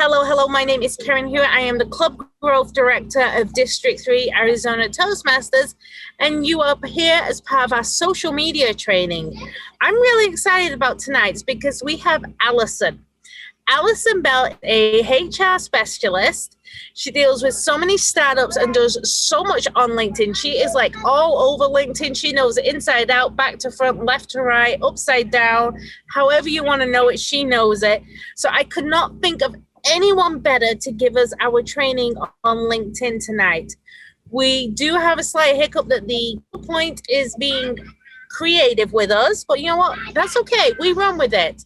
Hello. My name is Karen Hewitt. I am the Club Growth Director of District 3 Arizona Toastmasters, and you are here as part of our social media training. I'm really excited about tonight's because we have Alison. Alison Bell, a HR specialist. She deals with so many startups and does so much on LinkedIn. She is like all over LinkedIn. She knows it inside out, back to front, left to right, upside down. However you want to know it, she knows it. So I could not think of anyone better to give us our training on LinkedIn tonight. We do have a slight hiccup that the point is being creative with us, but you know what? That's okay. We run with it.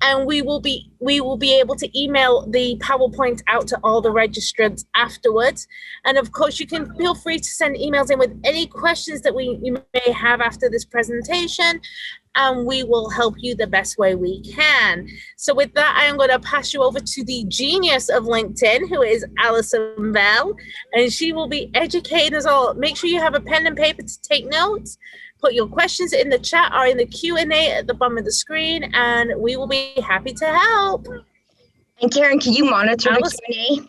And we will be able to email the PowerPoint out to all the registrants afterwards. And of course, you can feel free to send emails in with any questions that you may have after this presentation, and we will help you the best way we can. So with that, I am going to pass you over to the genius of LinkedIn, who is Alison Bell, and she will be educating us all. Make sure you have a pen and paper to take notes. Put your questions in the chat or in the Q&A at the bottom of the screen, and we will be happy to help. And Karen, can you monitor the Q&A?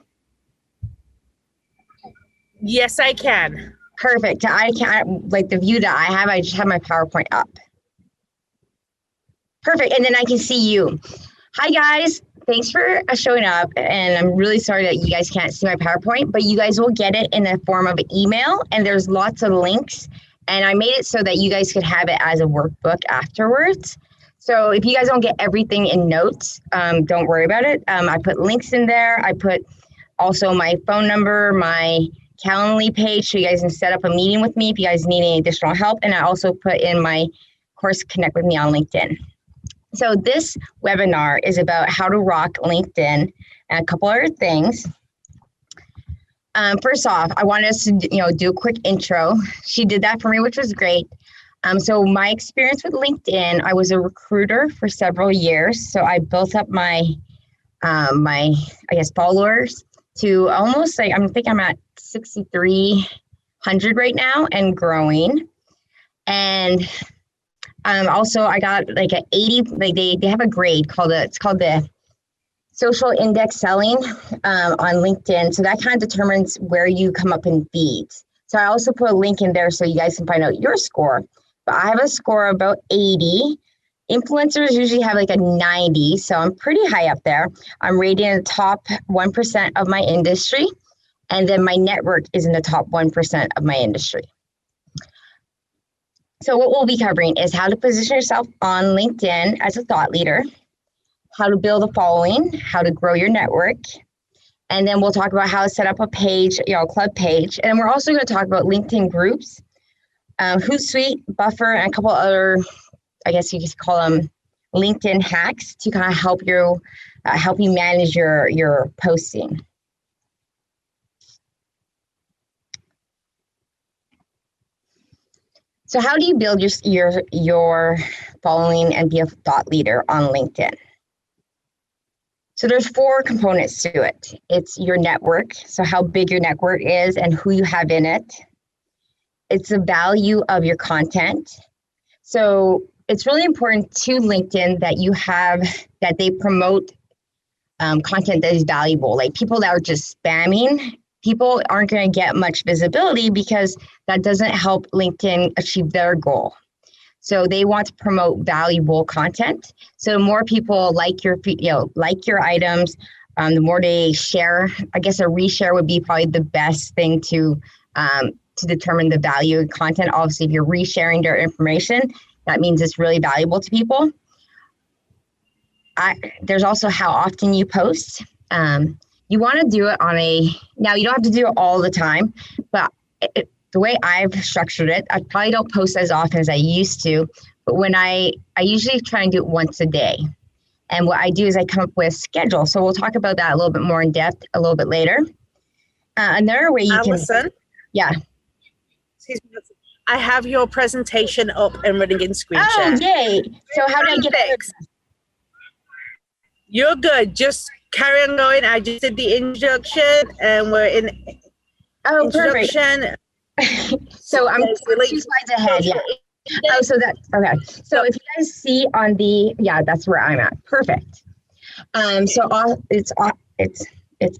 Yes, I can. Perfect. I can't, like the view that I have, I just have my PowerPoint up. Perfect. And then I can see you. Hi, guys. Thanks for showing up. And I'm really sorry that you guys can't see my PowerPoint, but you guys will get it in the form of an email, and there's lots of links. And I made it so that you guys could have it as a workbook afterwards. So if you guys don't get everything in notes, don't worry about it. I put links in there. I put also my phone number, my Calendly page, so you guys can set up a meeting with me if you guys need any additional help. And I also put in my course, Connect with Me on LinkedIn. So this webinar is about how to rock LinkedIn and a couple other things. First off, I wanted us to do a quick intro. She did that for me, which was great. So my experience with LinkedIn, I was a recruiter for several years. So I built up my followers to almost like, I think I'm at 6,300 right now and growing. And also I got like an 80, like they have a grade called the social index selling on LinkedIn. So that kind of determines where you come up in feeds. So I also put a link in there so you guys can find out your score. But I have a score of about 80. Influencers usually have like a 90. So I'm pretty high up there. I'm rated in the top 1% of my industry. And then my network is in the top 1% of my industry. So what we'll be covering is how to position yourself on LinkedIn as a thought leader, how to build a following, how to grow your network, and then we'll talk about how to set up a page, club page. And we're also going to talk about LinkedIn groups, Hootsuite, Buffer, and a couple other, I guess you could call them LinkedIn hacks to kind of help you manage your posting. So how do you build your following and be a thought leader on LinkedIn? So there's 4 components to it. It's your network, so how big your network is and who you have in it. It's the value of your content. So it's really important to LinkedIn that they promote content that is valuable. Like people that are just spamming, people aren't going to get much visibility because that doesn't help LinkedIn achieve their goal. So they want to promote valuable content. So the more people like your items, the more they share. I guess a reshare would be probably the best thing to determine the value of content. Obviously, if you're resharing their information, that means it's really valuable to people. There's also how often you post. You want to do it now you don't have to do it all the time, but the way I've structured it, I probably don't post as often as I used to, but when I usually try and do it once a day. And what I do is I come up with a schedule. So we'll talk about that a little bit more in depth a little bit later. Another way Alison? Yeah. Excuse me. I have your presentation up and running in screen share. Oh, yay. So how do I get it? You're good. Just carry on going. I just did the introduction and we're in introduction. Perfect. So I'm 2 slides ahead. Yeah. Oh, so that's okay. So if you guys see on that's where I'm at. Perfect. So it's It's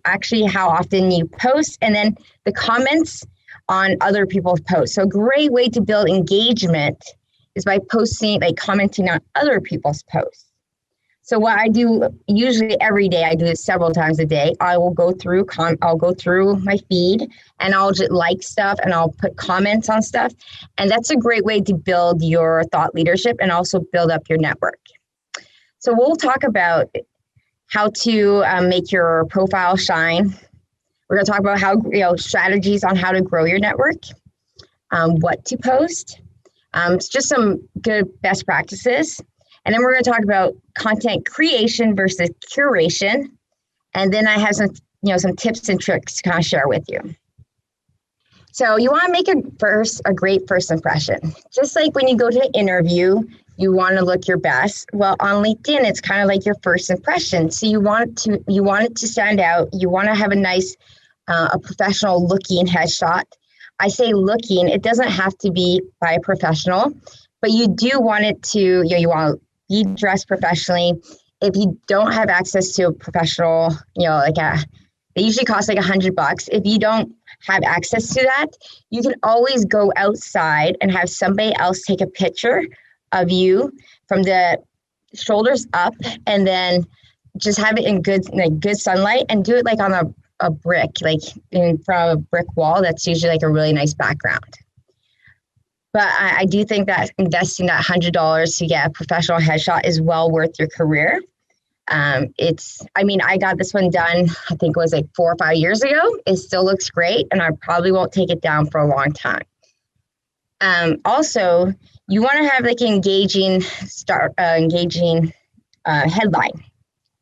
actually how often you post, and then the comments on other people's posts. So a great way to build engagement is by posting, like commenting on other people's posts. So what I do usually every day, I do it several times a day. I will go through my feed, and I'll just like stuff, and I'll put comments on stuff. And that's a great way to build your thought leadership and also build up your network. So we'll talk about how to make your profile shine. We're going to talk about how, strategies on how to grow your network, what to post. It's just some good best practices. And then we're going to talk about content creation versus curation. And then I have some tips and tricks to kind of share with you. So you want to make a great first impression. Just like when you go to an interview, you want to look your best. Well, on LinkedIn, it's kind of like your first impression. So you want it to stand out. You want to have a nice, a professional looking headshot. I say looking, it doesn't have to be by a professional, but you do want it to, you want to be dressed professionally. If you don't have access to a professional, they usually cost like $100. If you don't have access to that, you can always go outside and have somebody else take a picture of you from the shoulders up, and then just have it in good sunlight, and do it like on a brick, like in front of a brick wall. That's usually like a really nice background. But I do think that investing that $100 to get a professional headshot is well worth your career. I got this one done, I think it was like 4 or 5 years ago. It still looks great, and I probably won't take it down for a long time. Also, you want to have like an engaging headline.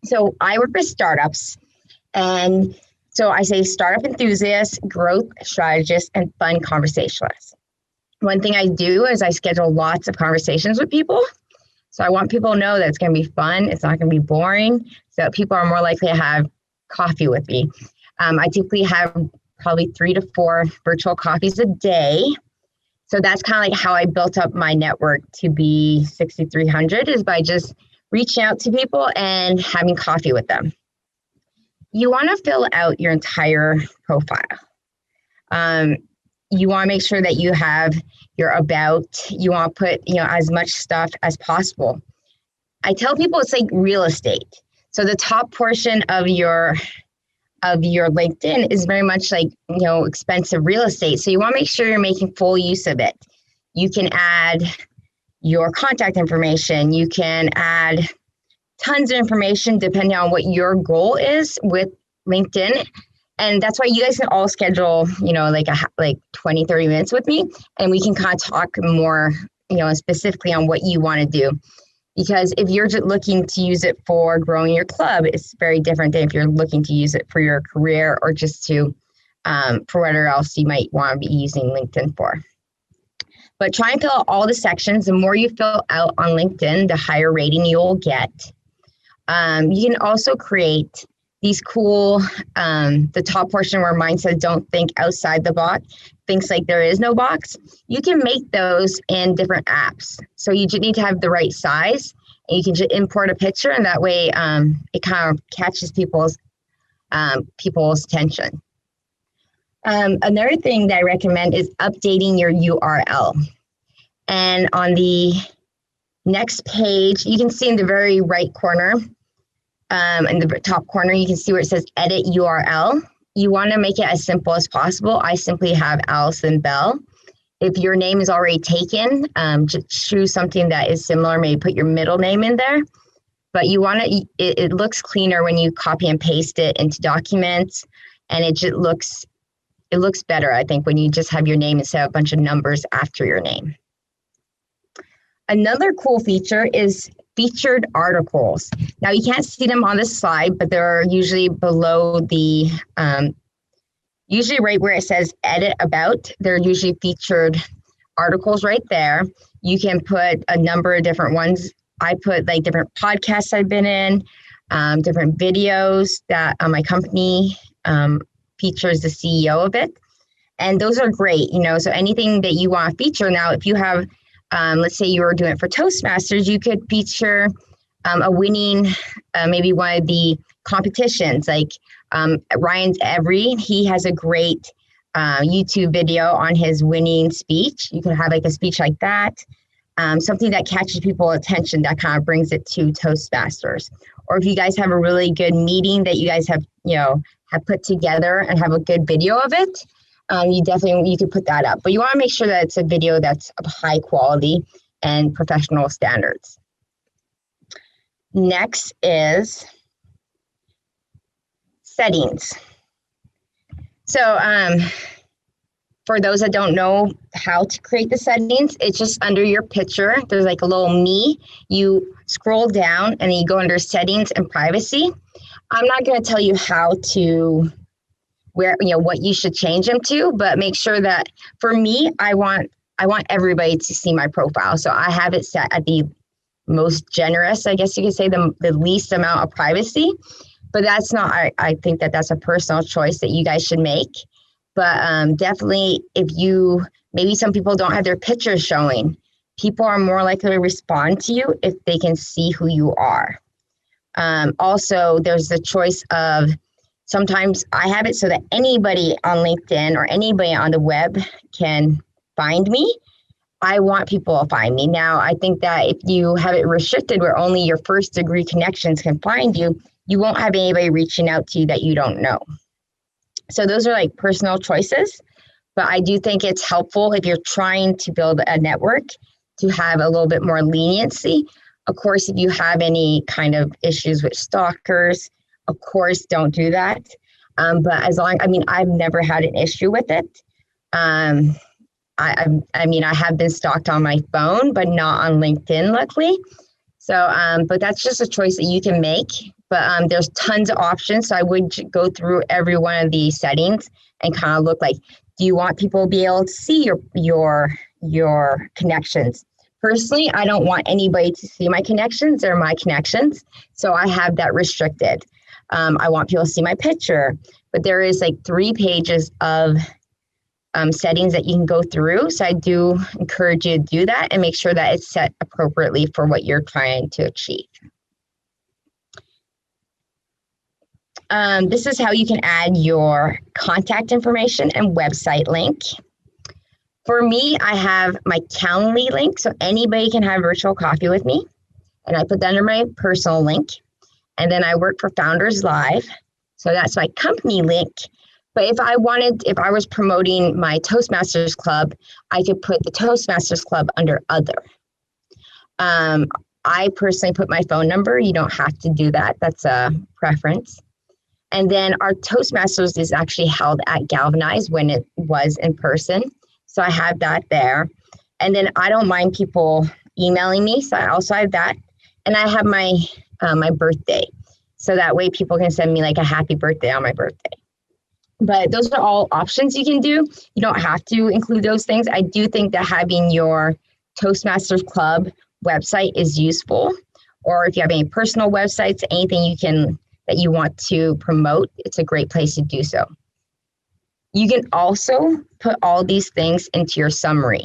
So I work with startups, and so I say startup enthusiasts, growth strategists, and fun conversationalists. One thing I do is I schedule lots of conversations with people. So I want people to know that it's going to be fun. It's not going to be boring. So that people are more likely to have coffee with me. I typically have probably 3 to 4 virtual coffees a day. So that's kind of like how I built up my network to be 6,300, is by just reaching out to people and having coffee with them. You want to fill out your entire profile. You want to make sure that you have your about. You want to put, as much stuff as possible. I tell people it's like real estate. So the top portion of your LinkedIn is very much like, expensive real estate. So you want to make sure you're making full use of it. You can add your contact information. You can add tons of information depending on what your goal is with LinkedIn. And that's why you guys can all schedule, like 20, 30 minutes with me, and we can kind of talk more, specifically on what you want to do. Because if you're just looking to use it for growing your club, it's very different than if you're looking to use it for your career or just to, for whatever else you might want to be using LinkedIn for. But try and fill out all the sections. The more you fill out on LinkedIn, the higher rating you will get. You can also create these cool, the top portion where mine says don't think outside the box, thinks like there is no box. You can make those in different apps. So you just need to have the right size, and you can just import a picture, and that way it kind of catches people's attention. Another thing that I recommend is updating your URL. And on the next page, you can see in the very right corner, in the top corner, you can see where it says edit URL. You want to make it as simple as possible. I simply have Alison Bell. If your name is already taken, just choose something that is similar. Maybe put your middle name in there. But you want to, it looks cleaner when you copy and paste it into documents, and it just looks better, I think, when you just have your name instead of a bunch of numbers after your name. Another cool feature is featured articles. Now you can't see them on this slide, but they're usually below the, usually right where it says edit about, they're usually featured articles right there. You can put a number of different ones. I put like different podcasts I've been in, different videos that my company features the CEO of it. And those are great, so anything that you want to feature. Now, if you have, let's say you were doing it for Toastmasters, you could feature a winning, maybe one of the competitions. Like Ryan's Every, he has a great YouTube video on his winning speech. You can have like a speech like that. Something that catches people's attention that kind of brings it to Toastmasters. Or if you guys have a really good meeting that you guys have, have put together and have a good video of it, you could put that up. But you want to make sure that it's a video that's of high quality and professional standards. Next is settings. So for those that don't know how to create the settings, it's just under your picture. There's like a little me. You scroll down and then you go under settings and privacy. I'm not going to tell you how to what you should change them to, but make sure that for me, I want everybody to see my profile. So I have it set at the most generous, I guess you could say, the least amount of privacy. But that's not, I think that's a personal choice that you guys should make. But definitely, maybe some people don't have their pictures showing. People are more likely to respond to you if they can see who you are. Also, there's the choice of, sometimes I have it so that anybody on LinkedIn or anybody on the web can find me. I want people to find me. Now, I think that if you have it restricted where only your first degree connections can find you, you won't have anybody reaching out to you that you don't know. So those are like personal choices, but I do think it's helpful if you're trying to build a network to have a little bit more leniency. Of course, if you have any kind of issues with stalkers, of course, don't do that. But I've never had an issue with it. I have been stalked on my phone, but not on LinkedIn, luckily. So, but that's just a choice that you can make. But there's tons of options. So I would go through every one of these settings and kind of look like, do you want people to be able to see your connections? Personally, I don't want anybody to see my connections. They're my connections. So I have that restricted. I want people to see my picture. But there is like 3 pages of settings that you can go through. So I do encourage you to do that and make sure that it's set appropriately for what you're trying to achieve. This is how you can add your contact information and website link. For me, I have my Calendly link, so anybody can have virtual coffee with me. And I put that under my personal link. And then I work for Founders Live, so that's my company link. But if I was promoting my Toastmasters Club, I could put the Toastmasters Club under other. I personally put my phone number. You don't have to do that. That's a preference. And then our Toastmasters is actually held at Galvanize when it was in person. So I have that there. And then I don't mind people emailing me. So I also have that. And I have my birthday. So that way people can send me like a happy birthday on my birthday. But those are all options you can do. You don't have to include those things. I do think that having your Toastmasters Club website is useful. Or if you have any personal websites, anything that you want to promote, it's a great place to do so. You can also put all these things into your summary.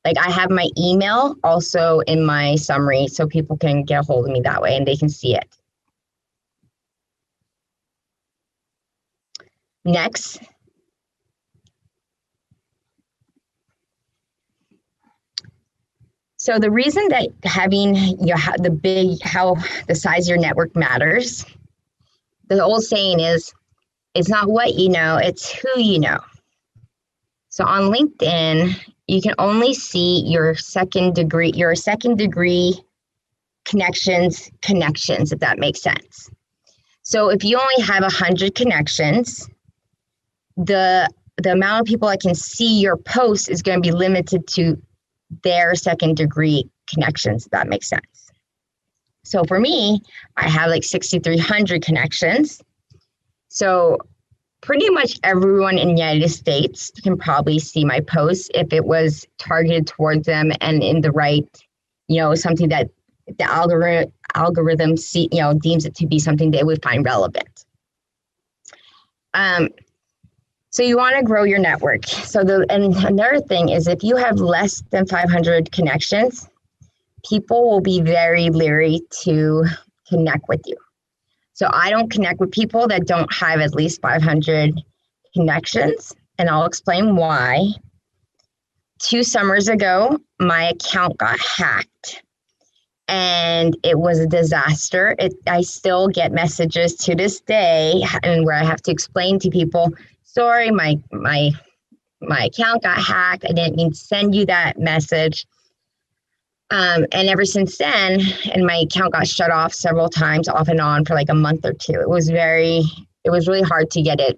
Like I have my email also in my summary so people can get a hold of me that way and they can see it. Next. So the reason that having the size of your network matters, the old saying is, it's not what you know, it's who you know. So on LinkedIn, you can only see your second degree connections, if that makes sense. So if you only have 100 connections, the amount of people that can see your post is going to be limited to their second degree connections, if that makes sense. So for me, I have like 6,300 connections. So pretty much everyone in the United States can probably see my posts if it was targeted towards them and in the right, something that the algorithm deems it to be something they would find relevant. So you want to grow your network. And another thing is if you have less than 500 connections, people will be very leery to connect with you. So I don't connect with people that don't have at least 500 connections, and I'll explain why. 2 summers ago, my account got hacked and it was a disaster. I still get messages to this day and where I have to explain to people, sorry, my account got hacked. I didn't mean to send you that message. And ever since then, and my account got shut off several times off and on for like a month or two. It was really hard to get it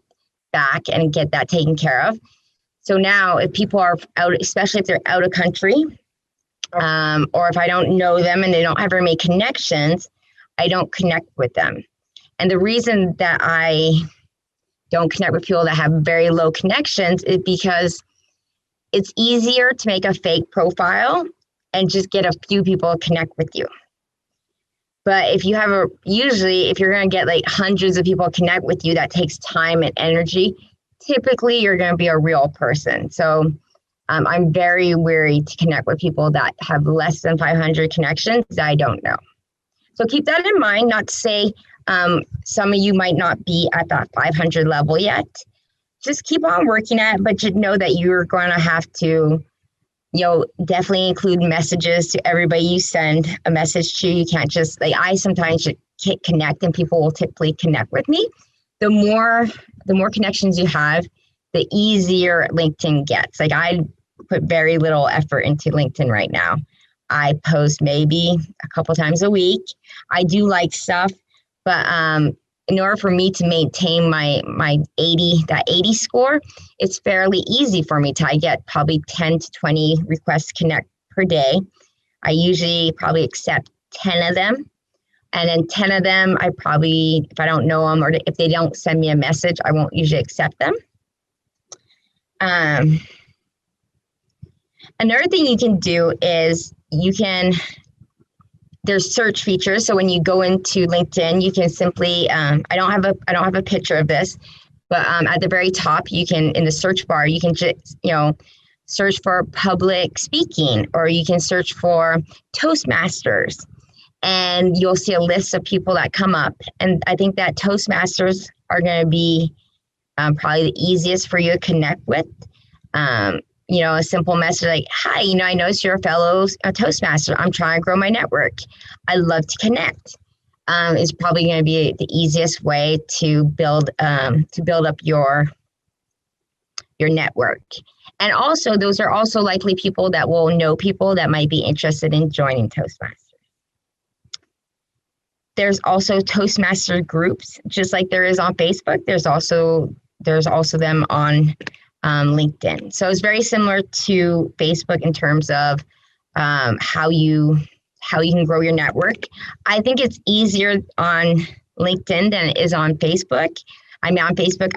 back and get that taken care of. So now if people are out, especially if they're out of country, or if I don't know them and they don't have very many connections, I don't connect with them. And the reason that I don't connect with people that have very low connections is because it's easier to make a fake profile and just get a few people to connect with you. But if you have usually if you're going to get like hundreds of people connect with you, that takes time and energy. Typically, you're going to be a real person. So I'm very wary to connect with people that have less than 500 connections that I don't know. So keep that in mind, not to say some of you might not be at that 500 level yet. Just keep on working at it, but just know that you're going to have to, definitely include messages to everybody you send a message to. You can't just, like, I sometimes just connect and people will typically connect with me. The more connections you have, the easier LinkedIn gets. Like, I put very little effort into LinkedIn right now. I post maybe a couple times a week. I do like stuff, but in order for me to maintain my 80 score, it's fairly easy for me I get probably 10 to 20 requests to connect per day. I usually probably accept 10 of them. And then 10 of them, I probably, if I don't know them or if they don't send me a message, I won't usually accept them. Another thing you can do is there's search features. So when you go into LinkedIn, you can simply, I don't have a picture of this, but at the very top, you can, in the search bar, you can just, search for public speaking, or you can search for Toastmasters, and you'll see a list of people that come up. And I think that Toastmasters are going to be probably the easiest for you to connect with. A simple message like, hi, I noticed you're a fellow Toastmaster. I'm trying to grow my network. I'd love to connect. Is probably going to be the easiest way to build up your network. And also, those are also likely people that will know people that might be interested in joining Toastmasters. There's also Toastmaster groups, just like there is on Facebook. There's also them on LinkedIn. So it's very similar to Facebook in terms of how you can grow your network. I think it's easier on LinkedIn than it is on Facebook. I mean, on Facebook,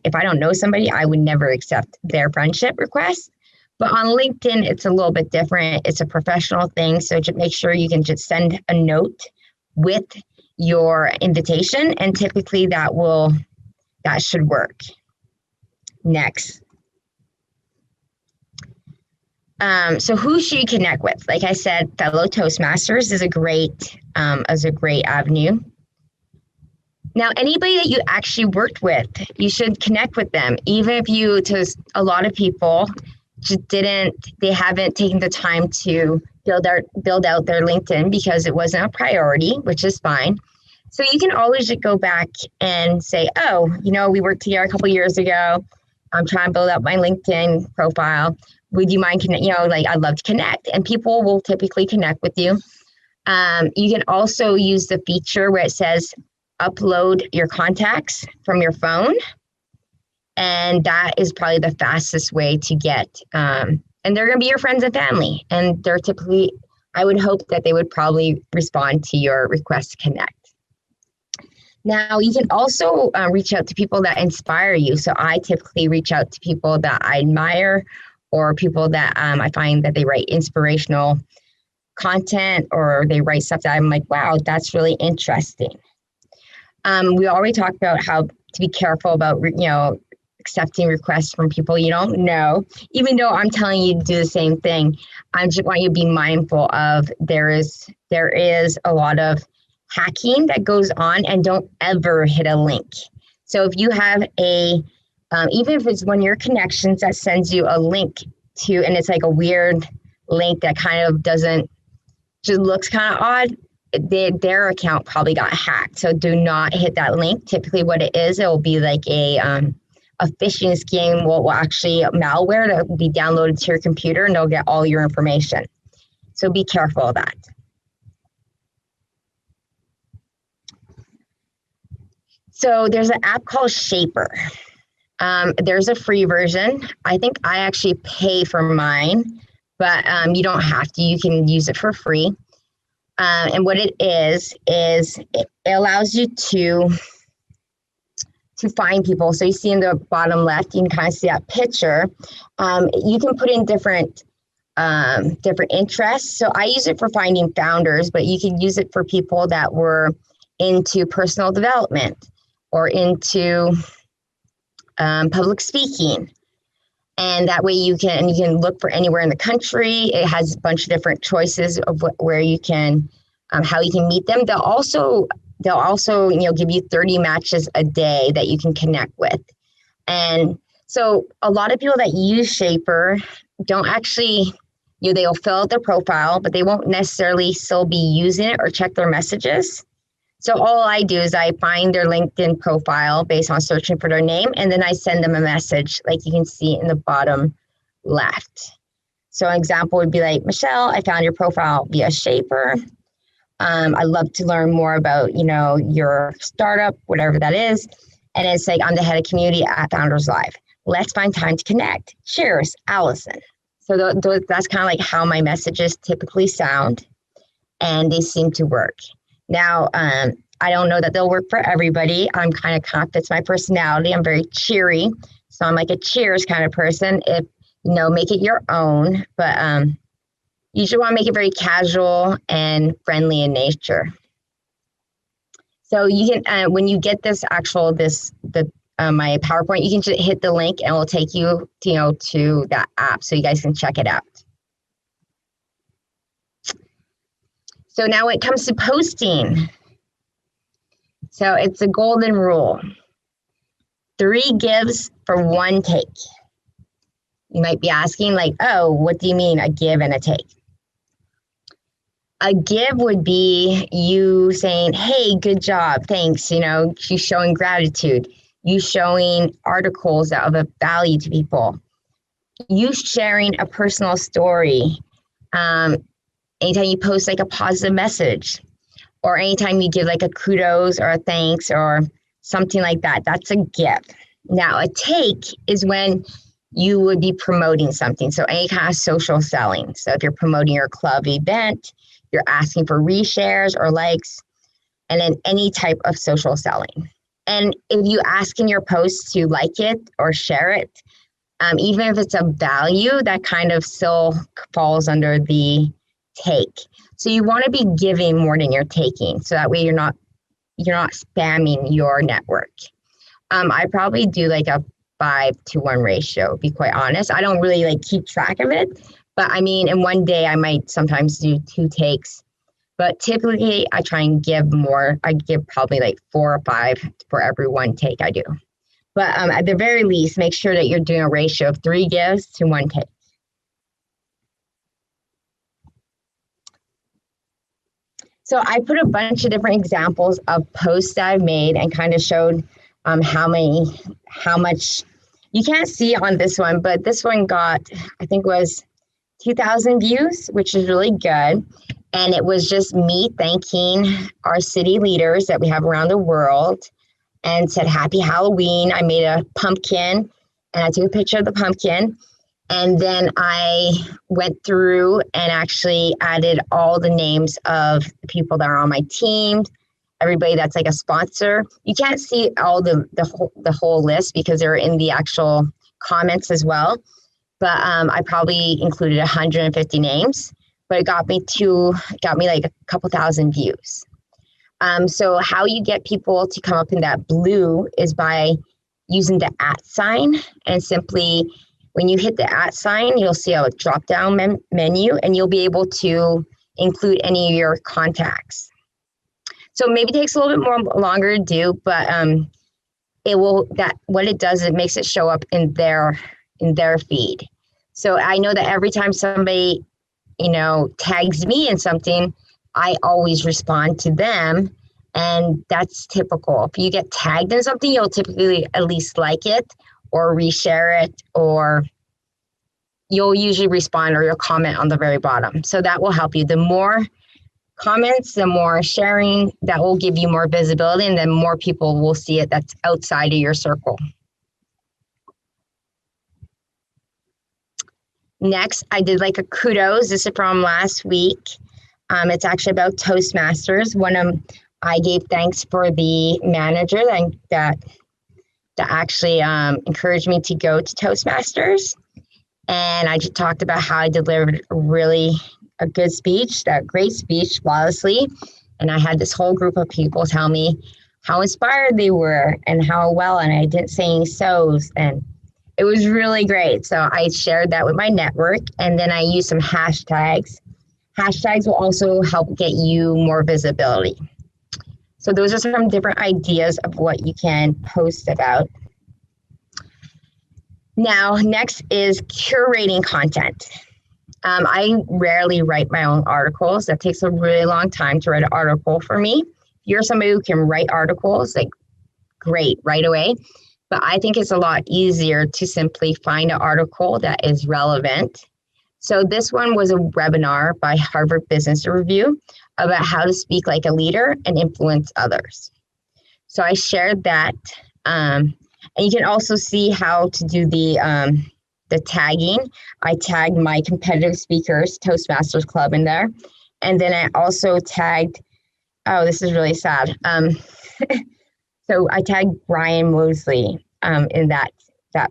if I don't know somebody, I would never accept their friendship request. But on LinkedIn, it's a little bit different. It's a professional thing. So just make sure you can just send a note with your invitation, and typically that should work. Next. So who should you connect with? Like I said, fellow Toastmasters is a great avenue. Now, anybody that you actually worked with, you should connect with them. Even if a lot of people just they haven't taken the time to build out their LinkedIn because it wasn't a priority, which is fine. So you can always just go back and say, oh, we worked together a couple years ago. I'm trying to build up my LinkedIn profile. Would you mind, I'd love to connect. And people will typically connect with you. You can also use the feature where it says upload your contacts from your phone. And that is probably the fastest way to get, and they're going to be your friends and family. And they're typically, I would hope that they would probably respond to your request to connect. Now, you can also reach out to people that inspire you. So I typically reach out to people that I admire, or people that I find that they write inspirational content, or they write stuff that I'm like, wow, that's really interesting. We already talked about how to be careful about, accepting requests from people you don't know. Even though I'm telling you to do the same thing, I just want you to be mindful of there is a lot of hacking that goes on, and don't ever hit a link. So if you have even if it's one of your connections that sends you a link to, and it's like a weird link that kind of just looks kind of odd, their account probably got hacked. So do not hit that link. Typically what it will be like a phishing scheme will actually malware that will be downloaded to your computer, and they'll get all your information. So be careful of that. So there's an app called Shaper. There's a free version. I think I actually pay for mine, but you don't have to. You can use it for free. And what it is it allows you to find people. So you see in the bottom left, you can kind of see that picture. You can put in different interests. So I use it for finding founders, but you can use it for people that were into personal development or into public speaking. And that way you can look for anywhere in the country. It has a bunch of different choices of where you can, how you can meet them. They'll also give you 30 matches a day that you can connect with. And so a lot of people that use Shaper don't actually, they'll fill out their profile, but they won't necessarily still be using it or check their messages. So all I do is I find their LinkedIn profile based on searching for their name, and then I send them a message like you can see in the bottom left. So an example would be like, Michelle, I found your profile via Shaper. I'd love to learn more about, your startup, whatever that is. And it's like, I'm the head of community at Founders Live. Let's find time to connect. Cheers, Alison. So that's kind of like how my messages typically sound, and they seem to work. Now, I don't know that they'll work for everybody. I'm kind of fits my personality. I'm very cheery. So I'm like a cheers kind of person. If, make it your own, but you should want to make it very casual and friendly in nature. So you can, when you get this my PowerPoint, you can just hit the link and it will take you, to that app so you guys can check it out. So now when it comes to posting, so it's a golden rule. 3 gives for 1 take. You might be asking like, oh, what do you mean a give and a take? A give would be you saying, hey, good job, thanks. You showing gratitude. You showing articles that are of value to people. You sharing a personal story. Anytime you post like a positive message, or anytime you give like a kudos or a thanks or something like that, that's a gift. Now, a take is when you would be promoting something. So any kind of social selling. So if you're promoting your club event, you're asking for reshares or likes, and then any type of social selling. And if you ask in your post to like it or share it, even if it's a value, that kind of still falls under the take. So you want to be giving more than you're taking. So that way you're not spamming your network. I probably do like a 5-to-1 ratio, to be quite honest. I don't really like keep track of it, but I mean, in one day I might sometimes do 2 takes, but typically I try and give more. I give probably like 4 or 5 for every 1 take I do. But at the very least, make sure that you're doing a ratio of 3 gives to 1 take. So I put a bunch of different examples of posts that I've made and kind of showed how much, you can't see on this one, but this one got, I think was 2,000 views, which is really good. And it was just me thanking our city leaders that we have around the world and said, Happy Halloween. I made a pumpkin and I took a picture of the pumpkin. And then I went through and actually added all the names of the people that are on my team, everybody that's like a sponsor. You can't see all the whole list because they're in the actual comments as well. But I probably included 150 names, but it got me like a couple thousand views. So how you get people to come up in that blue is by using the @ and simply when you hit the @ you'll see a drop-down menu and you'll be able to include any of your contacts. So maybe it takes a little bit more longer to do, but what it does, it makes it show up in their feed. So I know that every time somebody, tags me in something, I always respond to them. And that's typical. If you get tagged in something, you'll typically at least like it or reshare it, or you'll usually respond or you'll comment on the very bottom. So that will help you. The more comments, the more sharing, that will give you more visibility, and then more people will see it that's outside of your circle. Next, I did like a kudos. This is from last week. It's actually about Toastmasters. I gave thanks for the manager that actually encouraged me to go to Toastmasters. And I just talked about how I delivered a good speech, that great speech flawlessly. And I had this whole group of people tell me how inspired they were and how well, and I didn't say any so's. And it was really great. So I shared that with my network, and then I used some hashtags. Hashtags will also help get you more visibility. So those are some different ideas of what you can post about. Now, next is curating content. I rarely write my own articles. That takes a really long time to write an article for me. If you're somebody who can write articles, like great, right away. But I think it's a lot easier to simply find an article that is relevant. So this one was a webinar by Harvard Business Review about how to speak like a leader and influence others. So I shared that. And you can also see how to do the tagging. I tagged my competitive speakers, Toastmasters Club in there. And then I also tagged, oh, this is really sad. So I tagged Brian Mosley in that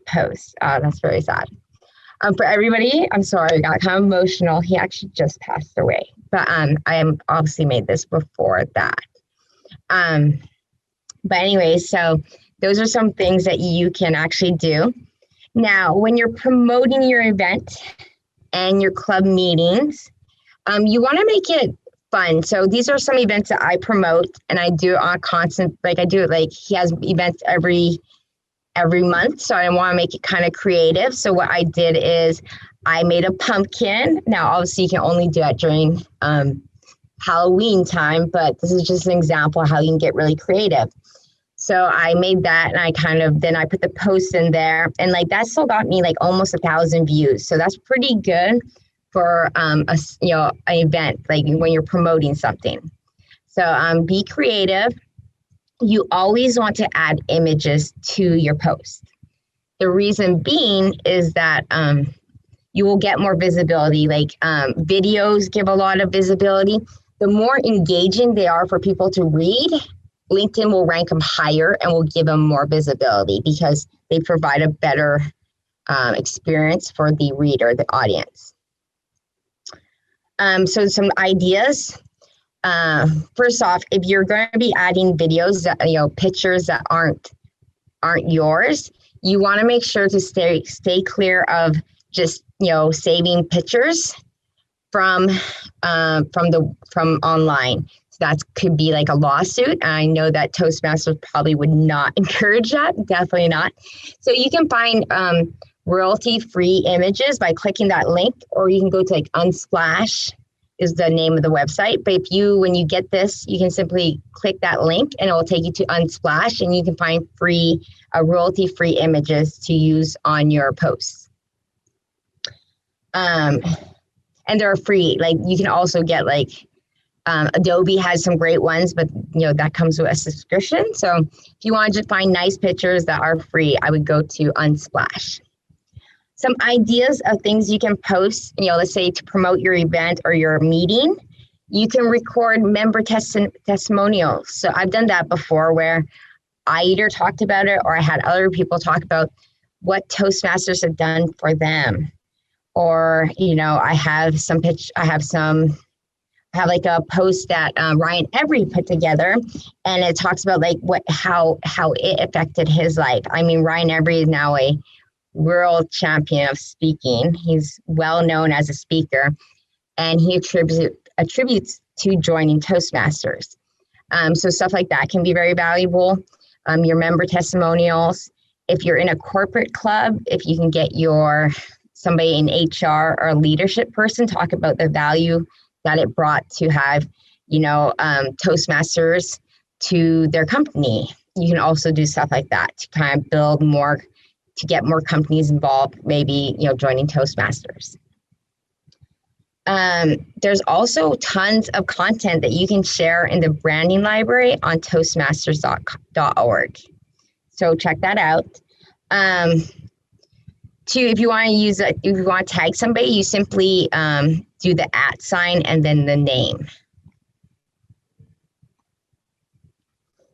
post. That's very sad. For everybody, I'm sorry, I got kind of emotional. He actually just passed away. But I am obviously made this before that. But anyway, so those are some things that you can actually do. Now, when you're promoting your event and your club meetings, you want to make it fun. So these are some events that I promote, and I do on constant, he has events every month. So I want to make it kind of creative. So what I did is I made a pumpkin. Now, obviously you can only do that during Halloween time, but this is just an example of how you can get really creative. So I made that, and then I put the post in there, and that still got me almost 1,000 views. So that's pretty good for an event, when you're promoting something. So be creative. You always want to add images to your post. The reason being is that you will get more visibility. Videos give a lot of visibility. The more engaging they are for people to read, LinkedIn will rank them higher and will give them more visibility because they provide a better experience for the reader, the audience. So some ideas. First off, if you're going to be adding videos that, pictures that aren't yours, you want to make sure to stay clear of just, saving pictures from online. So that could be a lawsuit. I know that Toastmasters probably would not encourage that, definitely not. So you can find royalty-free images by clicking that link, or you can go to Unsplash is the name of the website. But when you get this, you can simply click that link and it will take you to Unsplash, and you can find royalty-free images to use on your posts. And they're free. You can also get Adobe has some great ones, but that comes with a subscription. So if you want to just find nice pictures that are free, I would go to Unsplash. Some ideas of things you can post, let's say to promote your event or your meeting, you can record member testimonials. So I've done that before where I either talked about it or I had other people talk about what Toastmasters have done for them. Or, I have a post that Ryan Every put together, and it talks about how it affected his life. I mean, Ryan Every is now a world champion of speaking. He's well known as a speaker, and he attributes to joining Toastmasters. So stuff like that can be very valuable. Your member testimonials. If you're in a corporate club, if you can get somebody in HR or a leadership person talk about the value that it brought to have, Toastmasters to their company. You can also do stuff like that to kind of build more, to get more companies involved, maybe, joining Toastmasters. There's also tons of content that you can share in the branding library on toastmasters.org. So check that out. If you want to tag somebody, you simply do the @ and then the name.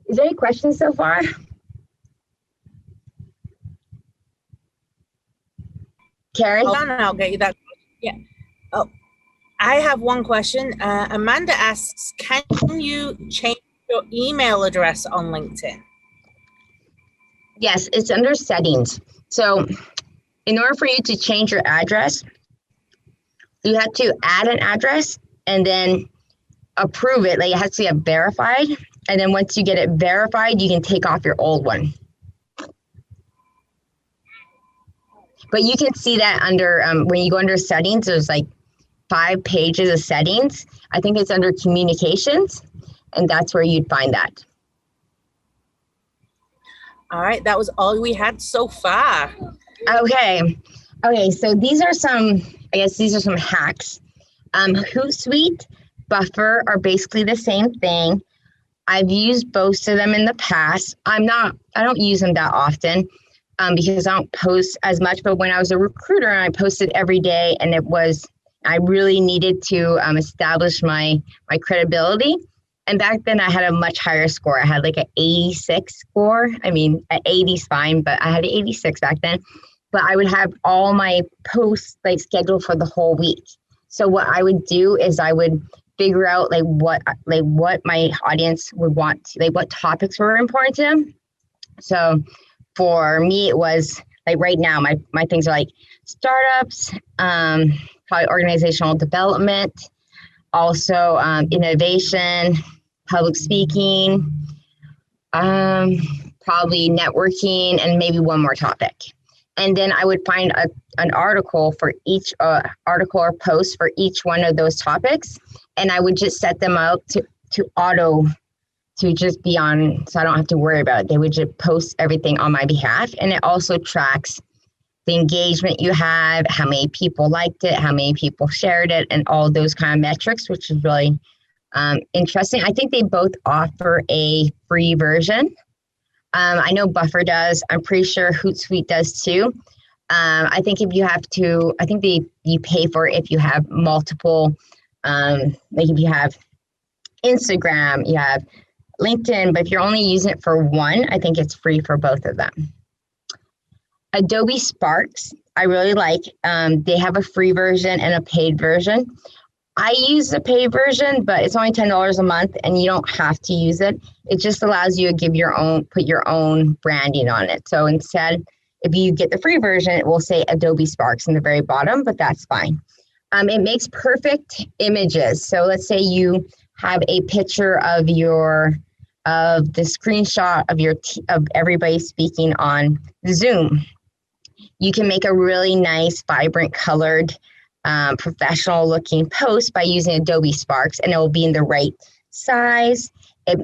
Is there any questions so far? Karen? Hold on, I'll get you that. Yeah. Oh, I have one question. Amanda asks, can you change your email address on LinkedIn? Yes, it's under settings. So in order for you to change your address, you have to add an address and then approve it. Like, it has to get verified. And then once you get it verified, you can take off your old one. But you can see that under, when you go under settings, there's like 5 pages of settings. I think it's under communications, and that's where you'd find that. All right, that was all we had so far. Okay, so these are some hacks. Hootsuite, Buffer are basically the same thing. I've used both of them in the past. I don't use them that often because I don't post as much, but when I was a recruiter and I posted every day, and I really needed to establish my credibility. And back then I had a much higher score. I had like an 86 score. I mean, an 80 is fine, but I had an 86 back then. But I would have all my posts like scheduled for the whole week. So what I would do is I would figure out what my audience would want, what topics were important to them. So for me, it was like right now, my things are like startups, probably organizational development, also innovation, public speaking, probably networking, and maybe one more topic. And then I would find an article for each article or post for each one of those topics. And I would just set them up to just be on, so I don't have to worry about it. They would just post everything on my behalf. And it also tracks the engagement you have, how many people liked it, how many people shared it, and all those kind of metrics, which is really interesting. I think they both offer a free version. I know Buffer does. I'm pretty sure Hootsuite does too. I think you pay for it if you have multiple, like if you have Instagram, you have LinkedIn, but if you're only using it for one, I think it's free for both of them. Adobe Sparks, I really like. They have a free version and a paid version. I use the paid version, but it's only $10 a month, and you don't have to use it. It just allows you to put your own branding on it. So instead, if you get the free version, it will say Adobe Sparks in the very bottom, but that's fine. It makes perfect images. So let's say you have a picture of the screenshot of everybody speaking on Zoom. You can make a really nice, vibrant, colored, professional looking post by using Adobe Sparks, and it will be in the right size. It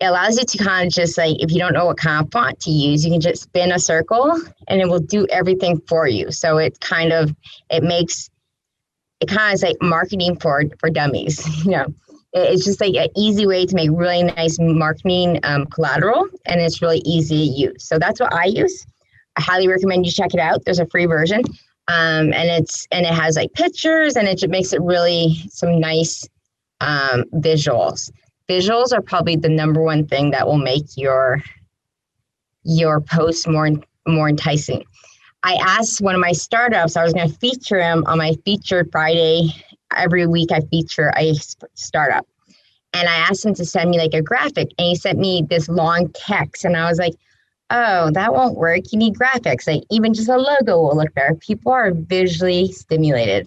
allows you to kind of just like, if you don't know what kind of font to use, you can just spin a circle and it will do everything for you. So it kind of is like marketing for dummies. It's just like an easy way to make really nice marketing collateral, and it's really easy to use. So that's what I use. I highly recommend you check it out. There's a free version. And it has like pictures, and it just makes it really some nice visuals. Visuals are probably the number one thing that will make your post more enticing. I asked one of my startups, I was going to feature him on my Featured Friday. Every week I feature a startup. And I asked him to send me like a graphic, and he sent me this long text, and I was like, oh, that won't work. You need graphics. Like even just a logo will look better. People are visually stimulated.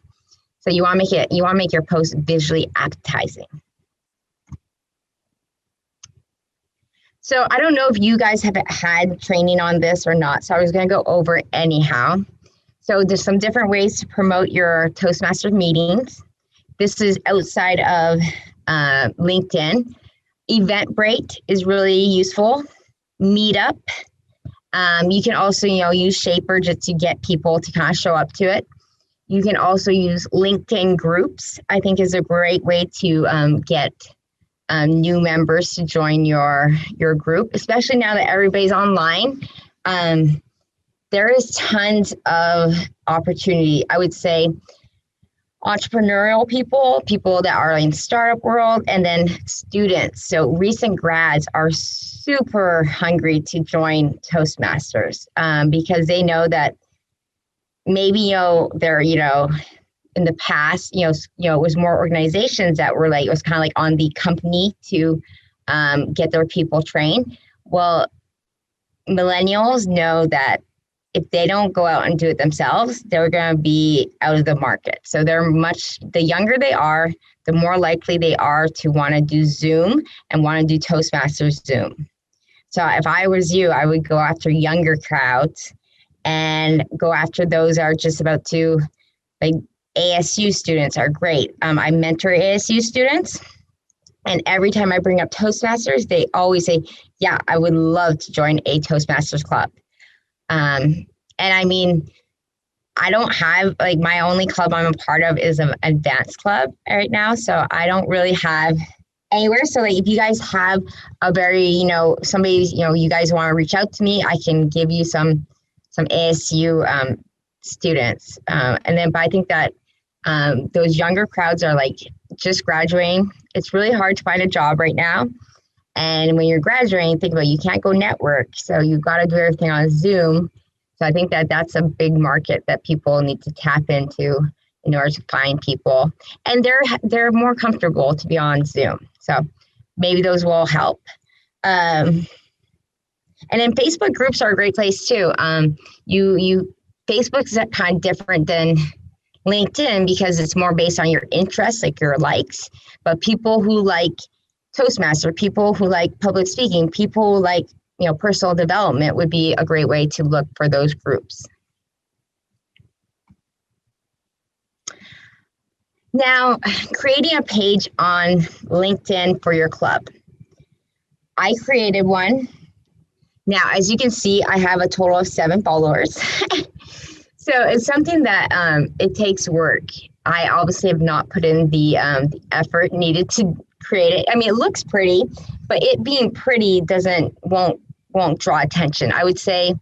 So you want to make your post visually appetizing. So I don't know if you guys have had training on this or not, so I was going to go over it anyhow. So there's some different ways to promote your Toastmasters meetings. This is outside of LinkedIn. Eventbrite is really useful. Meetup. You can also, use Shaper just to get people to kind of show up to it. You can also use LinkedIn groups. I think is a great way to get new members to join your group, especially now that everybody's online. There is tons of opportunity. I would say entrepreneurial people that are in startup world, and then students. So recent grads are super hungry to join Toastmasters because they know that maybe they're in the past it was more organizations that were like, it was kind of like on the company to get their people trained. Well, millennials know that if they don't go out and do it themselves, they're going to be out of the market. So the younger they are, the more likely they are to want to do Zoom and want to do Toastmasters Zoom. So if I was you, I would go after younger crowds and go after those that are just about to, like ASU students are great. I mentor ASU students, and every time I bring up Toastmasters, they always say, yeah, I would love to join a Toastmasters club. And I mean, I don't have, like, my only club I'm a part of is an advanced club right now. So I don't really have anywhere. So like, if you guys have a very, somebody, you guys want to reach out to me, I can give you some ASU students. But I think that those younger crowds are like just graduating. It's really hard to find a job right now. And when you're graduating, think about it, you can't go network. So you've got to do everything on Zoom. So I think that that's a big market that people need to tap into in order to find people. And they're more comfortable to be on Zoom. So maybe those will help. And then Facebook groups are a great place too. Facebook's kind of different than LinkedIn because it's more based on your interests, like your likes. But people who like Toastmaster, people who like public speaking, people who like, personal development would be a great way to look for those groups. Now, creating a page on LinkedIn for your club. I created one. Now, as you can see, I have a total of 7 followers. So it's something that it takes work. I obviously have not put in the effort needed to create it. I mean, it looks pretty, but it being pretty won't draw attention. I would say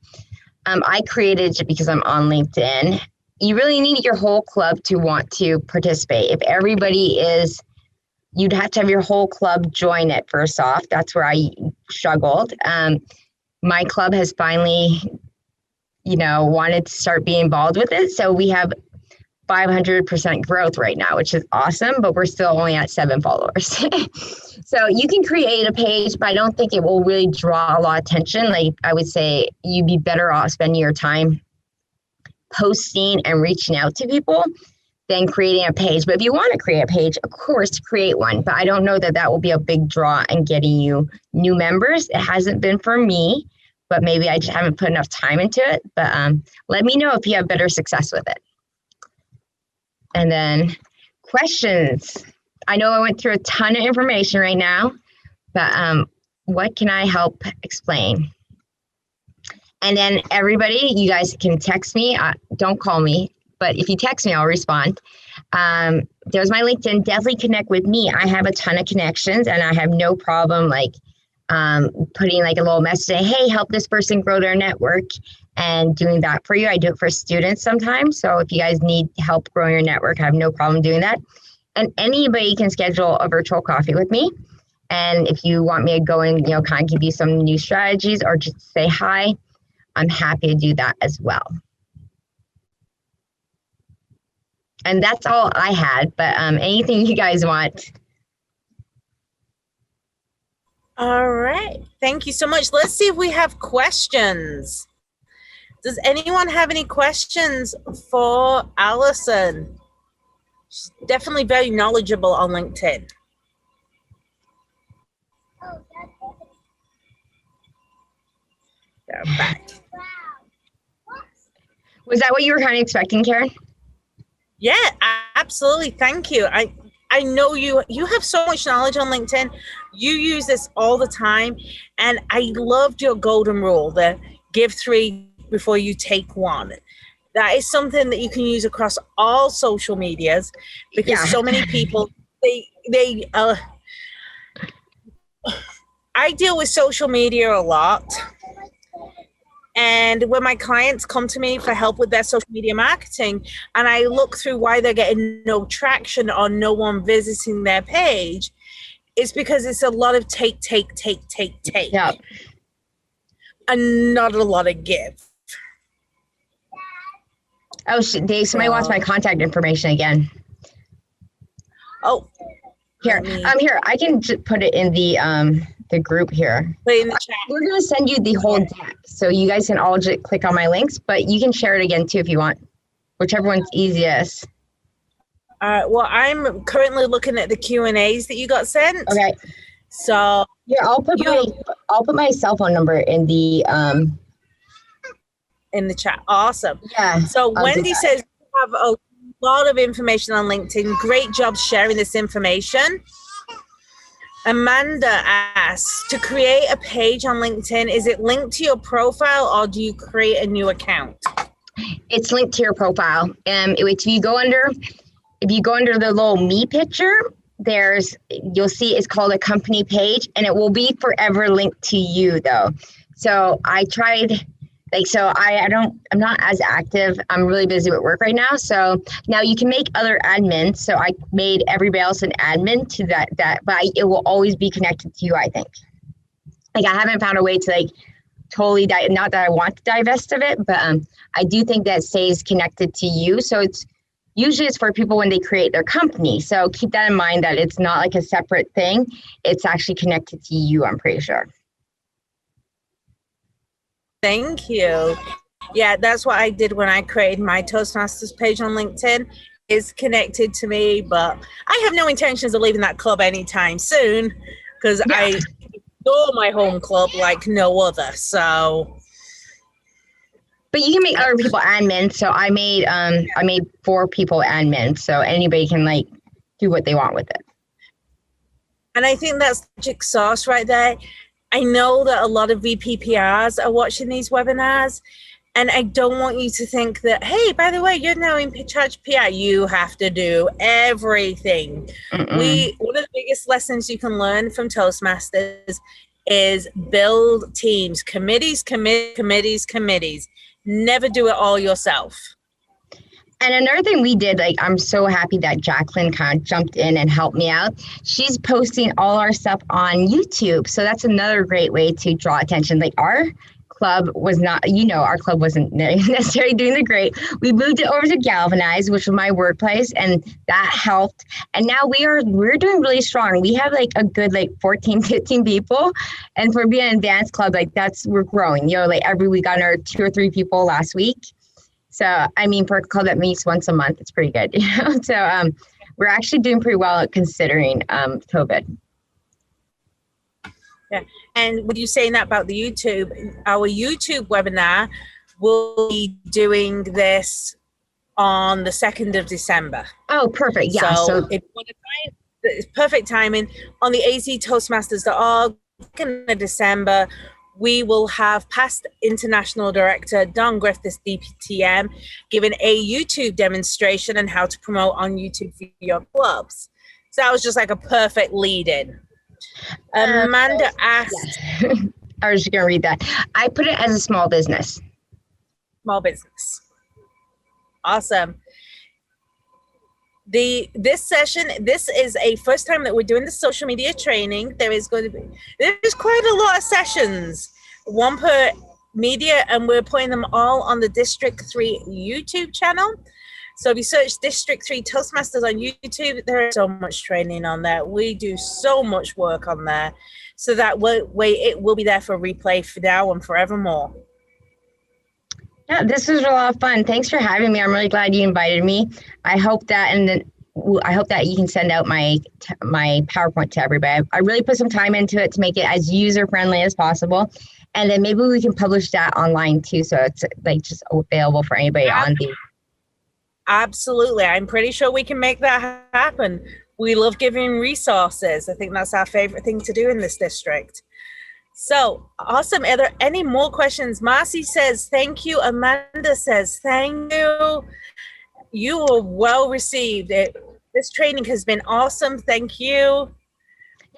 I created it because I'm on LinkedIn. You really need your whole club to want to participate. If everybody you'd have to have your whole club join it first off. That's where I struggled. My club has finally, wanted to start being involved with it. So we have 500% growth right now, which is awesome, but we're still only at 7 followers. So you can create a page, but I don't think it will really draw a lot of attention. Like, I would say you'd be better off spending your time posting and reaching out to people than creating a page. But if you want to create a page, of course, create one. But I don't know that will be a big draw in getting you new members. It hasn't been for me, but maybe I just haven't put enough time into it. But let me know if you have better success with it. And then questions. I know I went through a ton of information right now, but what can I help explain? And then everybody, you guys can text me. Don't call me, but if you text me, I'll respond. There's my LinkedIn. Definitely connect with me. I have a ton of connections, and I have no problem putting like a little message saying, hey, help this person grow their network, and doing that for you. I do it for students sometimes. So if you guys need help growing your network, I have no problem doing that. And anybody can schedule a virtual coffee with me. And if you want me to go and, kind of give you some new strategies or just say hi, I'm happy to do that as well. And that's all I had, but anything you guys want. All right. Thank you so much. Let's see if we have questions. Does anyone have any questions for Alison? She's definitely very knowledgeable on LinkedIn. Back. Was that what you were kind of expecting, Karen? Yeah, absolutely. Thank you. I know you have so much knowledge on LinkedIn. You use this all the time. And I loved your golden rule, the give 3 before you take 1. That is something that you can use across all social medias, because so many people, I deal with social media a lot. And when my clients come to me for help with their social media marketing, and I look through why they're getting no traction or no one visiting their page, it's because it's a lot of take. Yeah. And not a lot of give. Oh, somebody wants my contact information again. Oh. Here, I can just put it in the group here. Put it in the chat. We're going to send you the whole deck, so you guys can all just click on my links, but you can share it again too if you want, whichever one's easiest. Well, I'm currently looking at the Q&As that you got sent. Okay. So here, I'll put my cell phone number in the chat. Awesome. Yeah. So Wendy says you have a lot of information on LinkedIn. Great job sharing this information. Amanda asks, to create a page on LinkedIn, is it linked to your profile or do you create a new account? It's linked to your profile. If you go under the little me picture, you'll see it's called a company page, and it will be forever linked to you though. So I tried. I'm not as active. I'm really busy with work right now. So now you can make other admins. So I made everybody else an admin to that, but it will always be connected to you, I think. I haven't found a way to totally, not that I want to divest of it, but I do think that stays connected to you. So usually it's for people when they create their company. So keep that in mind, that it's not a separate thing. It's actually connected to you, I'm pretty sure. Thank you. Yeah, that's what I did when I created my Toastmasters page on LinkedIn. It's connected to me, but I have no intentions of leaving that club anytime soon, because I adore my home club like no other. So, but you can make other people admins. So I made 4 people admins, so anybody can do what they want with it. And I think that's magic sauce right there. I know that a lot of VPPRs are watching these webinars, and I don't want you to think that, hey, by the way, you're now in charge PR. You have to do everything. One of the biggest lessons you can learn from Toastmasters is build teams, committees. Never do it all yourself. And another thing we did, I'm so happy that Jacqueline kind of jumped in and helped me out. She's posting all our stuff on YouTube. So that's another great way to draw attention. Our club was not, our club wasn't necessarily doing the great. We moved it over to Galvanize, which was my workplace, and that helped. And now we're doing really strong. We have a good 14, 15 people. And for being an advanced club, we're growing. Every week got our 2 or 3 people last week. So, for a club that meets once a month, it's pretty good. So we're actually doing pretty well considering COVID. Yeah. And with you saying that about the YouTube, our YouTube webinar will be doing this on the 2nd of December. Oh, perfect. Yeah. So if you want to find, it's perfect timing on the aztoastmasters.org in December. We will have past International Director Don Griffiths, DPTM, giving a YouTube demonstration on how to promote on YouTube for your clubs. So that was just a perfect lead-in. Amanda asked. Yes. I was just going to read that. I put it as a small business. Small business. Awesome. This session, this is a first time that we're doing the social media training. There's quite a lot of sessions, one per media, and we're putting them all on the District 3 YouTube channel. So if you search District 3 Toastmasters on YouTube, there is so much training on there. We do so much work on there. So that way it will be there for replay for now and forevermore. Yeah, this was a lot of fun. Thanks for having me. I'm really glad you invited me. I hope that you can send out my PowerPoint to everybody. I really put some time into it to make it as user friendly as possible. And then maybe we can publish that online too. So it's like just available for anybody on the. Absolutely. I'm pretty sure we can make that happen. We love giving resources. I think that's our favorite thing to do in this district. So awesome. Are there any more questions? Marcy says, thank you. Amanda says, thank you. You were well received. This training has been awesome. Thank you.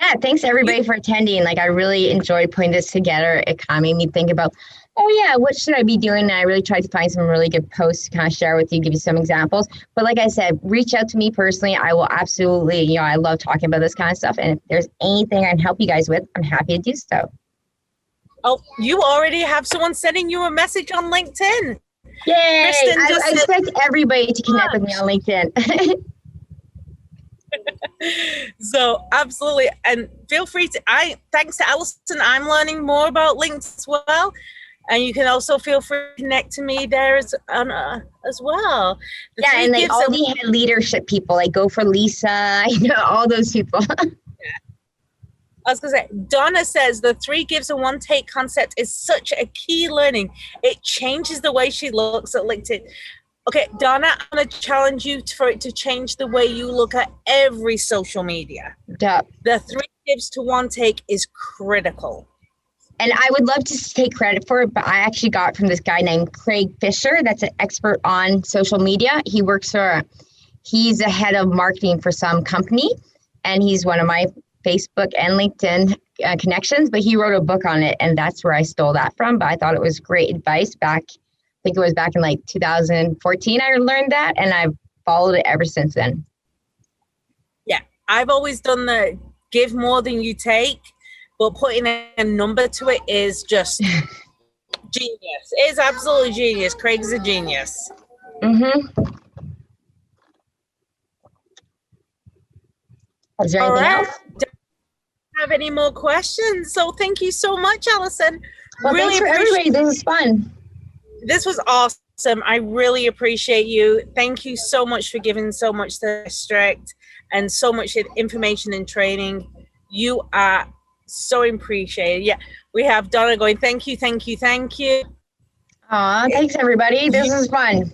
Yeah, thanks everybody for attending. Like, I really enjoyed putting this together. It kind of made me think about, oh yeah, what should I be doing? And I really tried to find some really good posts to kind of share with you, give you some examples. But like I said, reach out to me personally. I will absolutely, I love talking about this kind of stuff. And if there's anything I can help you guys with, I'm happy to do so. Oh, you already have someone sending you a message on LinkedIn. Yay! I expect everybody to connect with me on LinkedIn. So absolutely, and feel free to. Thanks to Alison, I'm learning more about links as well, and you can also feel free to connect to me there as well. Yeah, and like all the head leadership people, like Go for Lisa, all those people. I was going to say, Donna says the 3 gives and 1 take concept is such a key learning. It changes the way she looks at LinkedIn. Okay, Donna, I'm going to challenge you for it to change the way you look at every social media. Yeah. The 3 gives to 1 take is critical. And I would love to take credit for it, but I actually got it from this guy named Craig Fisher. That's an expert on social media. He's a head of marketing for some company, and he's one of my Facebook and LinkedIn connections, but he wrote a book on it, and that's where I stole that from. But I thought it was great advice I think it was back in like 2014 I learned that, and I've followed it ever since then. Yeah, I've always done the give more than you take, but putting a number to it is just genius. It's absolutely genius. Craig's a genius. Mm-hmm. Is there anything else? Don't have any more questions. So thank you so much, Alison. Well, really thanks for everybody. This was fun. This was awesome. I really appreciate you. Thank you so much for giving so much to the district and so much information and training. You are so appreciated. Yeah, we have Donna going, thank you, thank you, thank you. Aw, thanks everybody. This was fun.